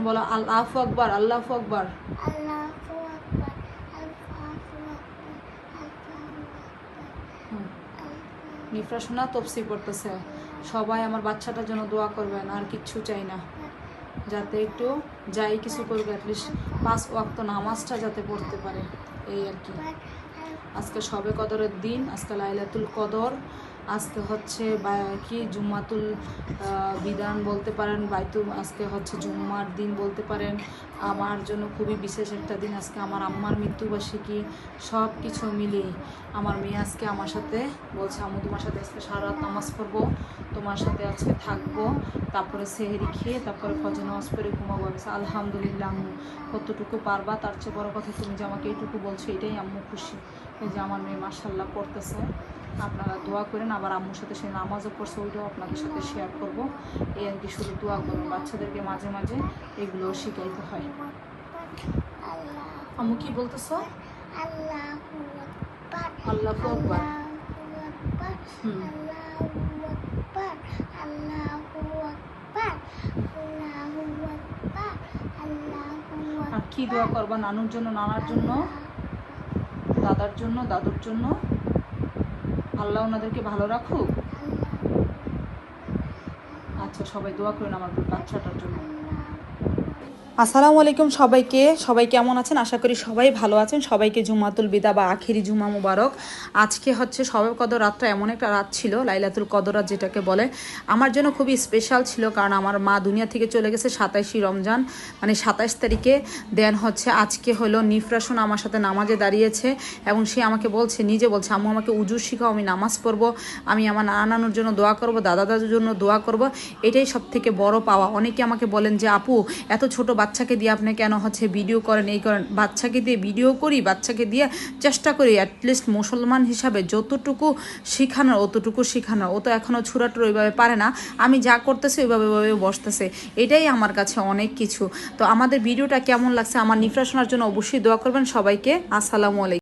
বলো আল্লাহু আকবার, আল্লাহু আকবার। নিফরা শোনা তফসির পড়তেছে। সবাই আমার বাচ্চাটার জন্য দোয়া করবেন, আর কিচ্ছু চাই না, যাতে একটু যাই কিছু করবে অ্যাটলিস্ট 5 ওয়াক্ত নামাজটা যাতে পড়তে পারে, এই আর কি। আজকে শবে কদরের দিন, আজকে লাইলাতুল কদর, আজকে হচ্ছে কি জুম্মাতুল বিধান বলতে পারেন, আজকে হচ্ছে জুম্মার দিন বলতে পারেন। আমার জন্য খুবই বিশেষ একটা দিন আজকে, আমার আম্মার মৃত্যুবার্ষিকী। সব কিছু মিলিয়ে আমার মেয়ে আজকে আমার সাথে বলছে, আম্মু তোমার সাথে আজকে সারা রাত নামাজ পড়বো, তোমার সাথে আজকে থাকবো, তারপরে সেহরি খেয়ে তারপরে ফজর নামাজ পড়ে ঘুমাবো। আলহামদুলিল্লাহ আম্মু, কতটুকু পারবা, তার চেয়ে বড় কথা তুমি যে আমাকে এইটুকু বলছো, এটাই আম্মু খুশি। এই যে আমার মেয়ে মাশাআল্লাহ পড়তেছে, আপনারা দোয়া করেন। আবার আম্মুর সাথে সে নামাজও পড়ছে, ওইটাও আপনাদের সাথে শেয়ার করব। এই আর কি, শুধু দোয়া করুন, বাচ্চাদেরকে মাঝে মাঝে এগুলো শিখাইতে হয়। আম্মু কি বলতেছো? আল্লাহু আকবার। আর কি দোয়া করবা? নানুর জন্য, নানার জন্য, দাদার জন্য, দাদুর জন্য। আল্লাহ ওনাদেরকে ভালো রাখুক। আচ্ছা, সবাই দোয়া করেন আমার বাচ্চাটার জন্য। আসসালামু আলাইকুম সবাইকে। সবাই কেমন আছেন? আশা করি সবাই ভালো আছেন। সবাইকে জুমাতুল বিদা বা আখিরি জুমা মুবারক। আজকে হচ্ছে শবে কদর রাতটা এমন একটা রাত ছিল, লাইলাতুল কদর রাত যেটাকে বলে, আমার জন্য খুবই স্পেশাল ছিল। কারণ আমার মা দুনিয়া থেকে চলে গেছে 27 রমজান, মানে 27 তারিখে। দেন হচ্ছে আজকে হলো নিফরাসুন আমার সাথে নামাজে দাঁড়িয়েছে, এবং সে আমাকে বলছে, নিজে বলছে, আম্মু আমাকে উজু শিখাও, আমি নামাজ পড়বো, আমি আমার নানা নানুর জন্য দোয়া করব, দাদা দাদুর জন্য দোয়া করব। এটাই সব থেকে বড় পাওয়া। অনেকে আমাকে বলেন যে আপু, এত ছোট বাচ্চাকে দিয়ে আপনি কেন হচ্ছে ভিডিও করেন, এই করেন। বাচ্চাকে দিয়ে ভিডিও করি, বাচ্চাকে দিয়ে চেষ্টা করি অ্যাটলিস্ট মুসলমান হিসাবে যতটুকু শেখানোর অতটুকু শেখানোর। ও তো এখনও ছুরাটুর ওইভাবে পারে না, আমি যা করতেছি ওইভাবে ওইভাবে বসতেছে, এটাই আমার কাছে অনেক কিছু। তো আমাদের ভিডিওটা কেমন লাগছে আমার নিফরা শোনার জন্য অবশ্যই দোয়া করবেন সবাইকে। আসসালামু আলাইকুম।